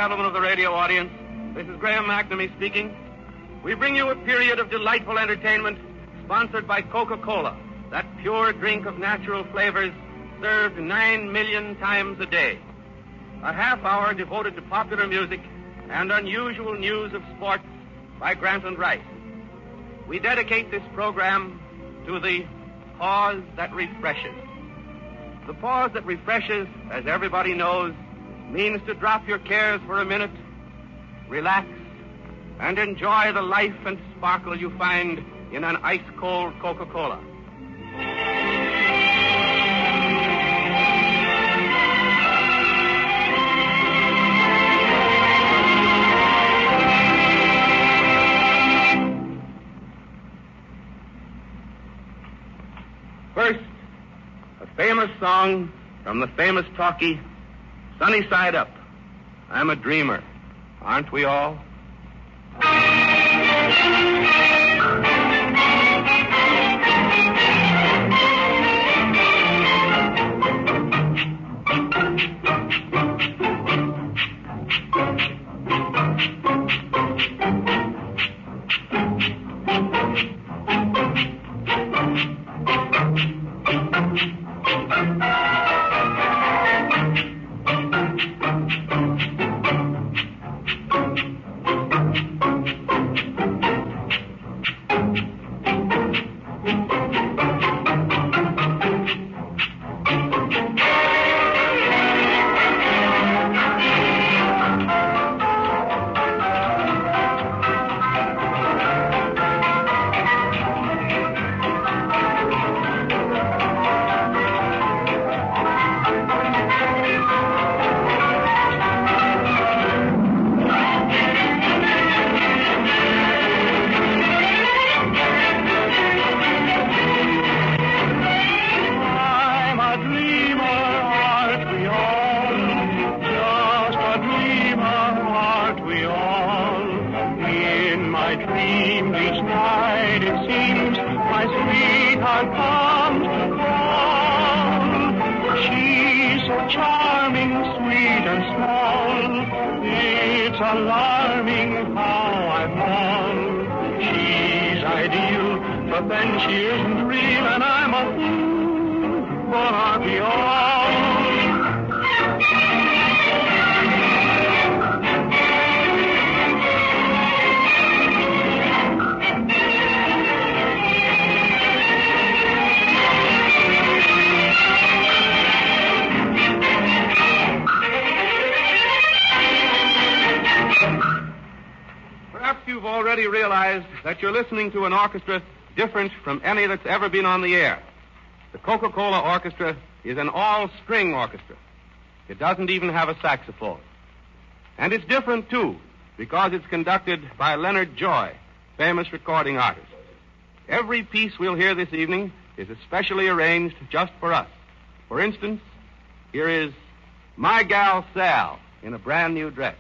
gentlemen of the radio audience, this is Graham McNamee speaking. We bring you a period of delightful entertainment sponsored by Coca-Cola, that pure drink of natural flavors served 9 million times a day. A half hour devoted to popular music and unusual news of sports by Grantland Rice. We dedicate this program to the pause that refreshes. The pause that refreshes, as everybody knows, means to drop your cares for a minute, relax, and enjoy the life and sparkle you find in an ice-cold Coca-Cola. First, a famous song from the famous talkie, Sunny Side Up. I'm a dreamer, aren't we all? Alarming how I fall. She's ideal, but then she isn't real, and I'm a fool, but aren't we all? You've already realized that you're listening to an orchestra different from any that's ever been on the air. The Coca-Cola Orchestra is an all-string orchestra. It doesn't even have a saxophone. And it's different, too, because it's conducted by Leonard Joy, famous recording artist. Every piece we'll hear this evening is especially arranged just for us. For instance, here is My Gal Sal in a brand new dress.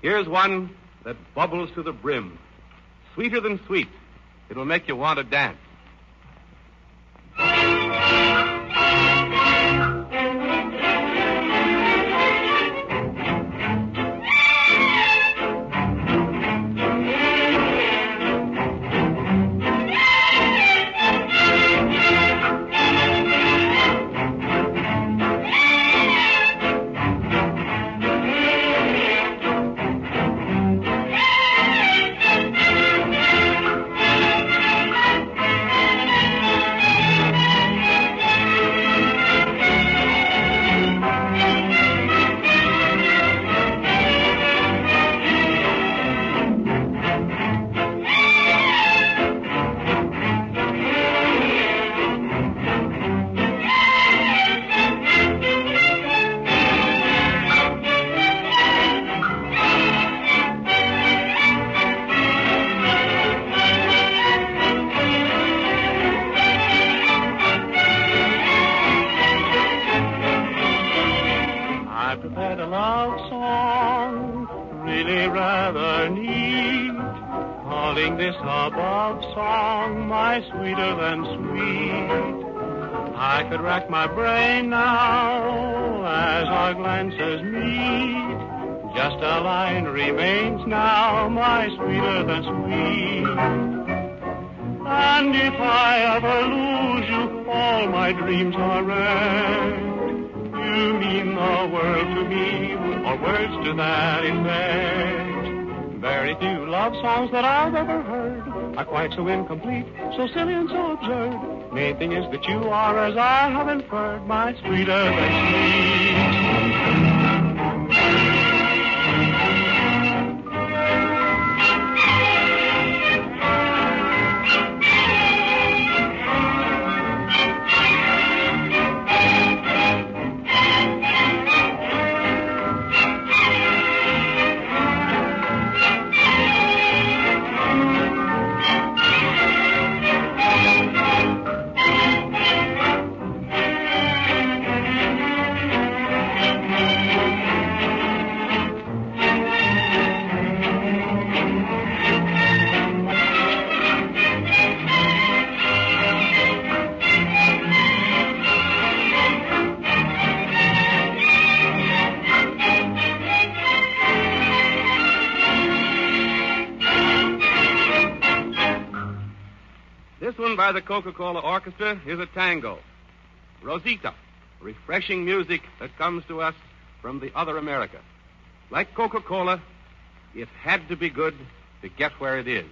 Here's one that bubbles to the brim. Sweeter than sweet. It'll make you want to dance. Rack my brain now as our glances meet. Just a line remains now, my sweeter than sweet. And if I ever lose you, all my dreams are wrecked. You mean the world to me, or words to that effect. Very few love songs that I've ever heard are quite so incomplete, so silly and so absurd. Main thing is that you are, as I have inferred, my sweeter than by the Coca-Cola Orchestra is a tango. Rosita, refreshing music that comes to us from the other America. Like Coca-Cola, it had to be good to get where it is.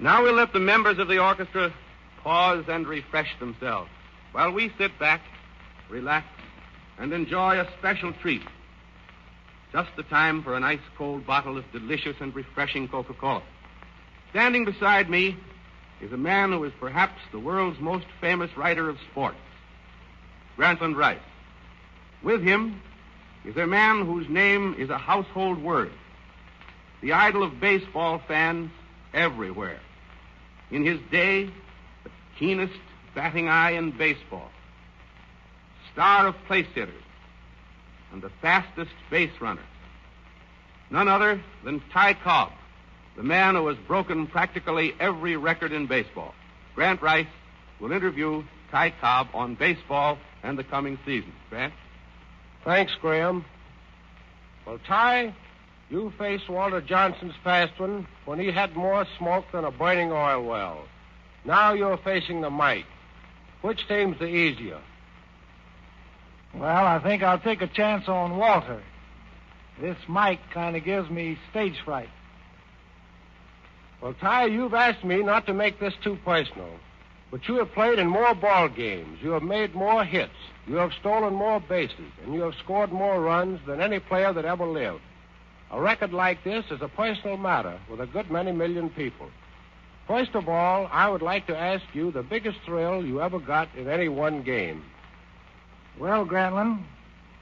Now we'll let the members of the orchestra pause and refresh themselves while we sit back, relax, and enjoy a special treat. Just the time for an ice-cold bottle of delicious and refreshing Coca-Cola. Standing beside me is a man who is perhaps the world's most famous writer of sports, Grantland Rice. With him is a man whose name is a household word, the idol of baseball fans everywhere. In his day, the keenest batting eye in baseball, star of place hitters, and the fastest base runner. None other than Ty Cobb, the man who has broken practically every record in baseball. Grant Rice will interview Ty Cobb on baseball and the coming season. Grant? Thanks, Graham. Well, Ty, you faced Walter Johnson's fast one when he had more smoke than a burning oil well. Now you're facing the mic. Which seems the easier? Well, I think I'll take a chance on Walter. This mic kind of gives me stage fright. Well, Ty, you've asked me not to make this too personal, but you have played in more ball games. You have made more hits. You have stolen more bases, and you have scored more runs than any player that ever lived. A record like this is a personal matter with a good many million people. First of all, I would like to ask you the biggest thrill you ever got in any one game. Well, Grantland,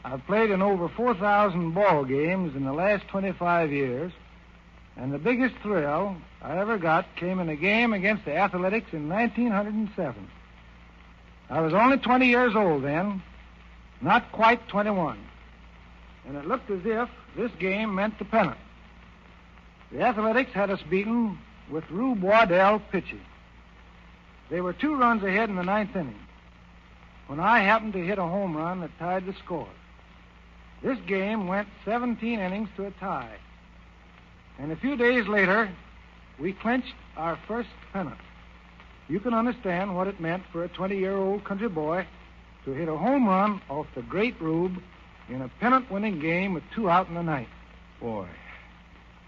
I've played in over 4,000 ball games in the last 25 years, and the biggest thrill I ever got came in a game against the Athletics in 1907. I was only 20 years old then, not quite 21, and it looked as if this game meant the pennant. The Athletics had us beaten with Rube Waddell pitching. They were 2 runs ahead in the 9th inning when I happened to hit a home run that tied the score. This game went 17 innings to a tie. And a few days later, we clinched our first pennant. You can understand what it meant for a 20-year-old country boy to hit a home run off the great Rube in a pennant-winning game with 2 out in the 9th. Boy,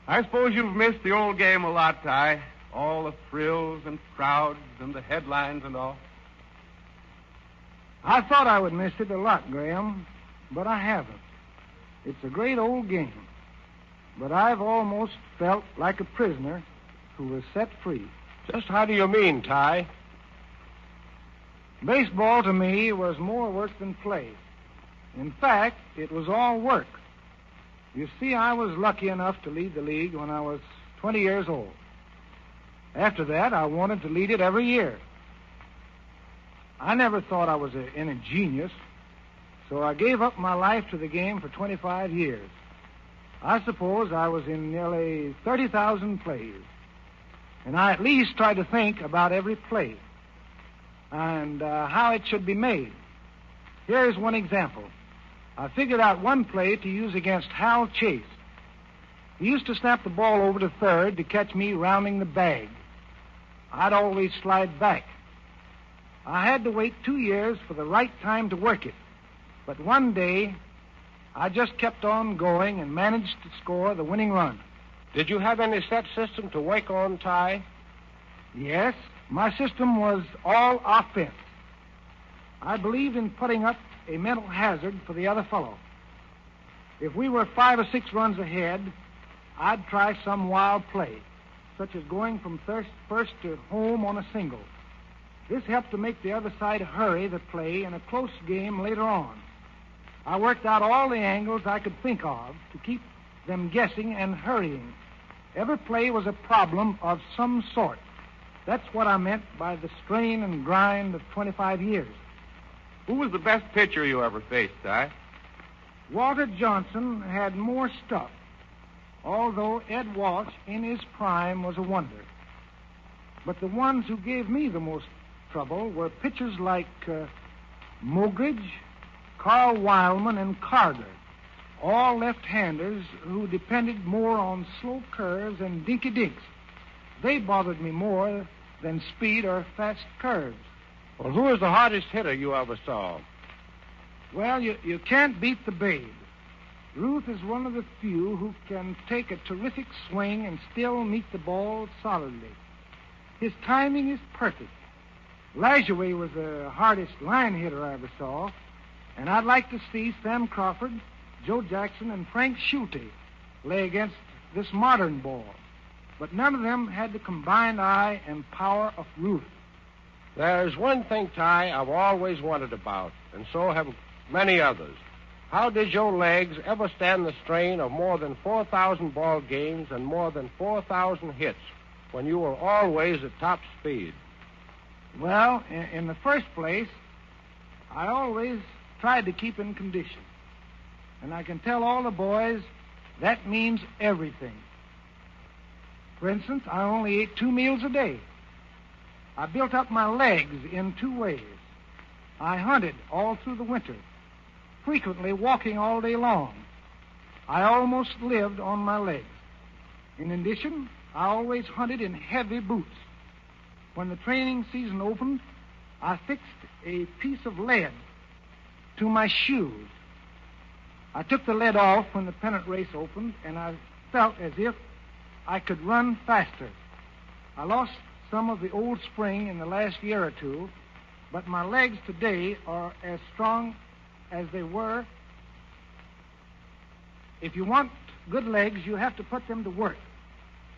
I suppose you've missed the old game a lot, Ty. All the thrills and crowds and the headlines and all. I thought I would miss it a lot, Graham, but I haven't. It's a great old game, but I've almost felt like a prisoner who was set free. Just how do you mean, Ty? Baseball to me was more work than play. In fact, it was all work. You see, I was lucky enough to lead the league when I was 20 years old. After that, I wanted to lead it every year. I never thought I was any genius, so I gave up my life to the game for 25 years. I suppose I was in nearly 30,000 plays, and I at least tried to think about every play and how it should be made. Here's one example. I figured out one play to use against Hal Chase. He used to snap the ball over to third to catch me rounding the bag. I'd always slide back. I had to wait 2 years for the right time to work it. But one day, I just kept on going and managed to score the winning run. Did you have any set system to work on, Ty? Yes, my system was all offense. I believed in putting up a mental hazard for the other fellow. If we were 5 or 6 runs ahead, I'd try some wild play, such as going from first to home on a single. This helped to make the other side hurry the play in a close game later on. I worked out all the angles I could think of to keep them guessing and hurrying. Every play was a problem of some sort. That's what I meant by the strain and grind of 25 years. Who was the best pitcher you ever faced, Ty? Walter Johnson had more stuff, although Ed Walsh in his prime was a wonder. But the ones who gave me the most trouble were pitchers like Mogridge, Carl Wildman, and Carter, all left-handers who depended more on slow curves and dinky-dinks. They bothered me more than speed or fast curves. Well, who was the hardest hitter you ever saw? Well, you can't beat the Babe. Ruth is one of the few who can take a terrific swing and still meet the ball solidly. His timing is perfect. Lajoie was the hardest line hitter I ever saw, and I'd like to see Sam Crawford, Joe Jackson, and Frank Schulte lay against this modern ball. But none of them had the combined eye and power of Ruth. There's one thing, Ty, I've always wondered about, and so have many others. How did your legs ever stand the strain of more than 4,000 ball games and more than 4,000 hits when you were always at top speed? Well, in the first place, I always tried to keep in condition. And I can tell all the boys that means everything. For instance, I only ate 2 meals a day. I built up my legs in 2 ways. I hunted all through the winter, frequently walking all day long. I almost lived on my legs. In addition, I always hunted in heavy boots. When the training season opened, I fixed a piece of lead to my shoes. I took the lead off when the pennant race opened, and I felt as if I could run faster. I lost some of the old spring in the last year or 2, but my legs today are as strong as they were. If you want good legs, you have to put them to work.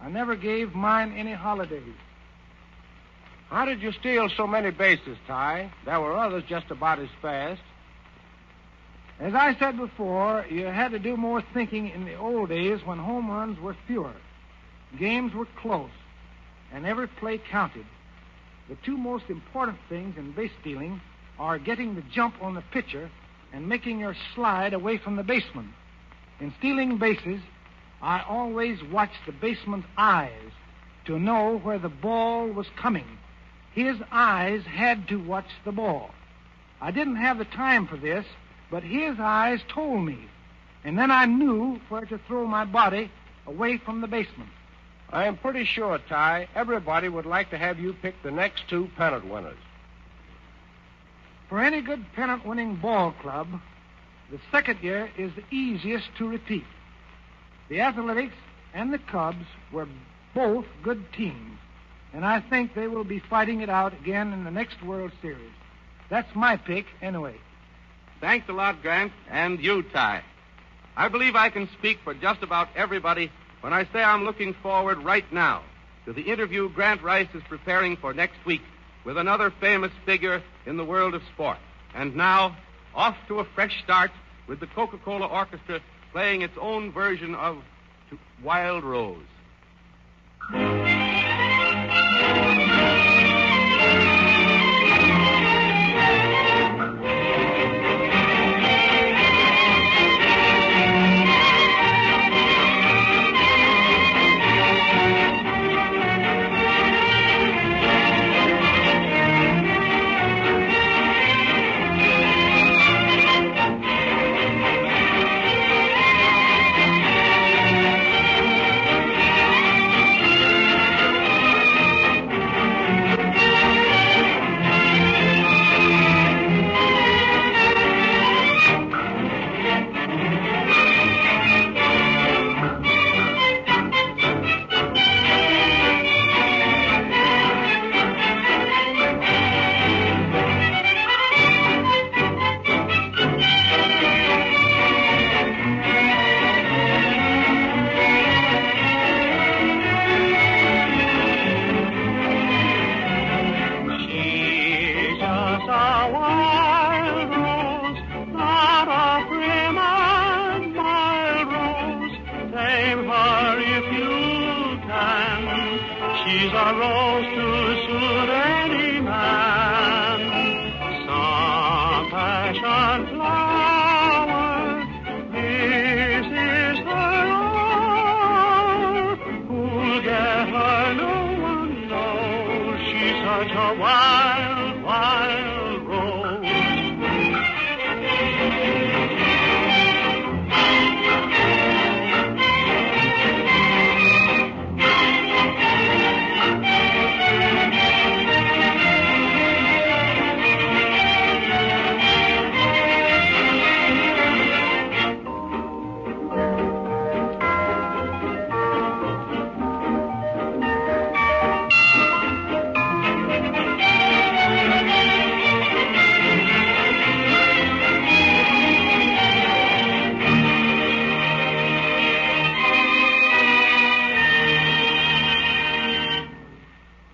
I never gave mine any holidays. How did you steal so many bases, Ty? There were others just about as fast. As I said before, you had to do more thinking in the old days when home runs were fewer. Games were close, and every play counted. The 2 most important things in base stealing are getting the jump on the pitcher and making your slide away from the baseman. In stealing bases, I always watched the baseman's eyes to know where the ball was coming. His eyes had to watch the ball. I didn't have the time for this, but his eyes told me, and then I knew where to throw my body away from the baseman. I am pretty sure, Ty, everybody would like to have you pick the next 2 pennant winners. For any good pennant-winning ball club, the second year is the easiest to repeat. The Athletics and the Cubs were both good teams, and I think they will be fighting it out again in the next World Series. That's my pick, anyway. Thanks a lot, Grant, and you, Ty. I believe I can speak for just about everybody when I say I'm looking forward right now to the interview Grant Rice is preparing for next week with another famous figure in the world of sport. And now, off to a fresh start with the Coca-Cola Orchestra playing its own version of Wild Rose.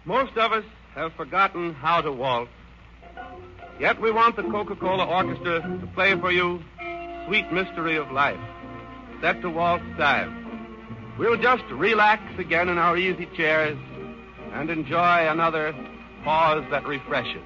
Most of us have forgotten how to waltz. Yet we want the Coca-Cola Orchestra to play for you Sweet Mystery of Life, set to waltz time. We'll just relax again in our easy chairs and enjoy another pause that refreshes.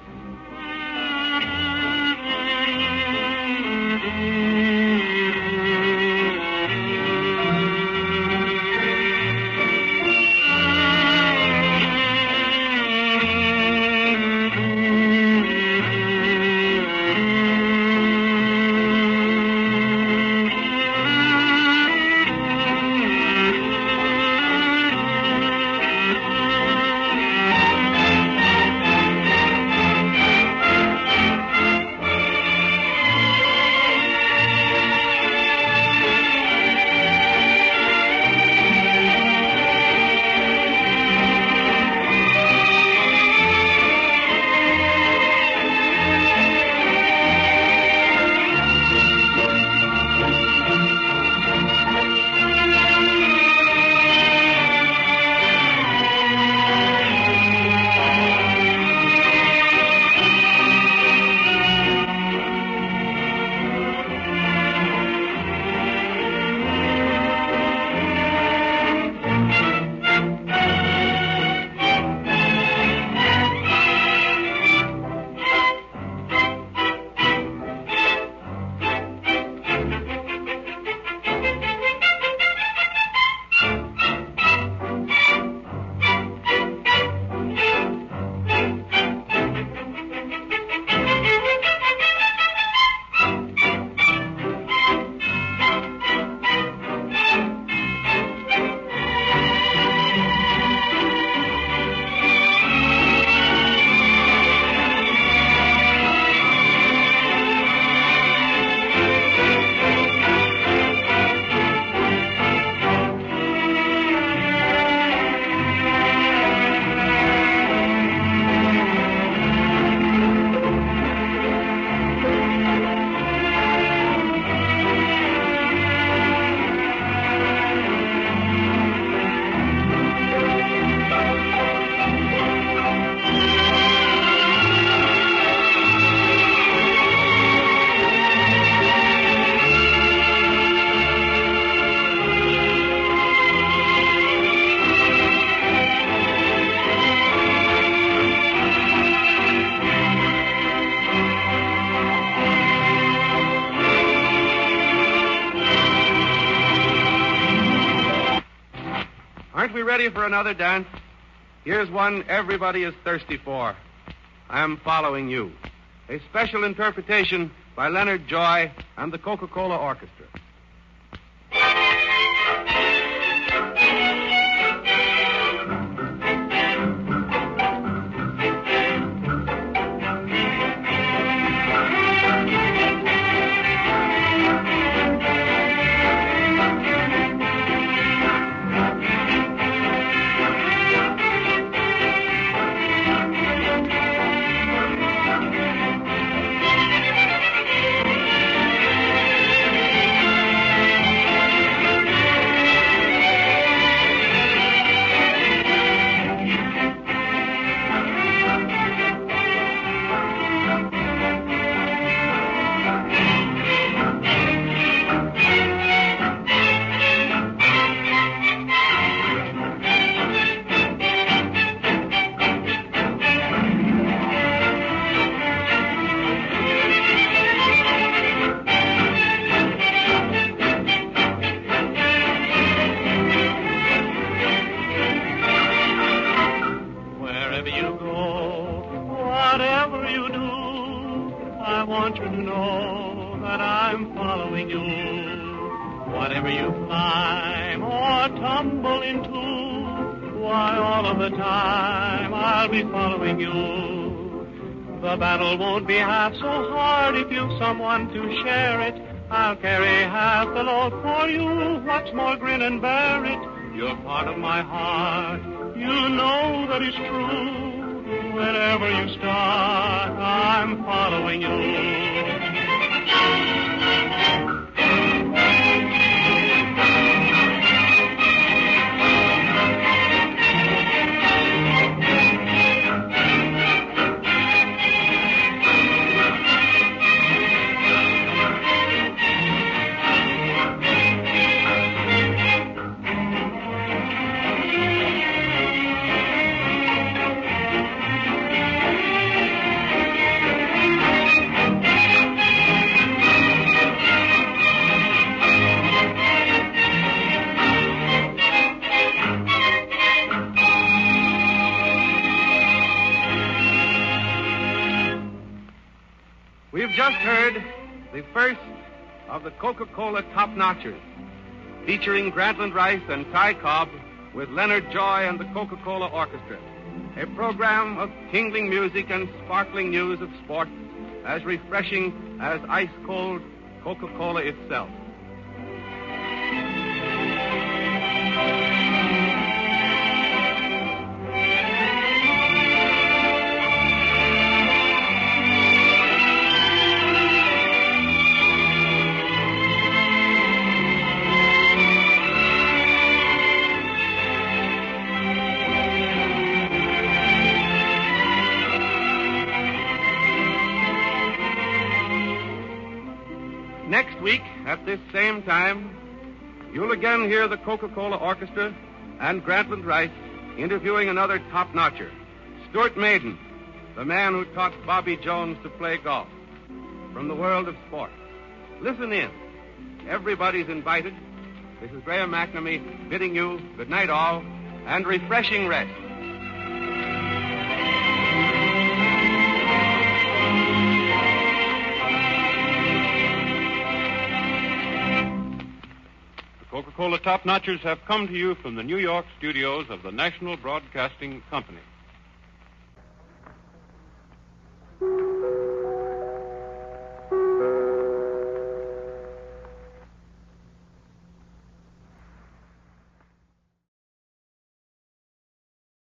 Aren't we ready for another dance? Here's one everybody is thirsty for. I'm Following You. A special interpretation by Leonard Joy and the Coca-Cola Orchestra. Whatever you climb or tumble into, why, all of the time I'll be following you. The battle won't be half so hard if you've someone to share it. I'll carry half the load for you. What's more, grin and bear it. You're part of my heart. You know that it's true. Wherever you start, I'm following you. We've just heard the first of the Coca-Cola Topnotchers, featuring Grantland Rice and Ty Cobb with Leonard Joy and the Coca-Cola Orchestra. A program of tingling music and sparkling news of sport, as refreshing as ice-cold Coca-Cola itself. Next week, at this same time, you'll again hear the Coca-Cola Orchestra and Grantland Rice interviewing another top-notcher, Stuart Maiden, the man who taught Bobby Jones to play golf, from the world of sport. Listen in. Everybody's invited. This is Graham McNamee bidding you good night all and refreshing rest. Coca-Cola Topnotchers have come to you from the New York studios of the National Broadcasting Company.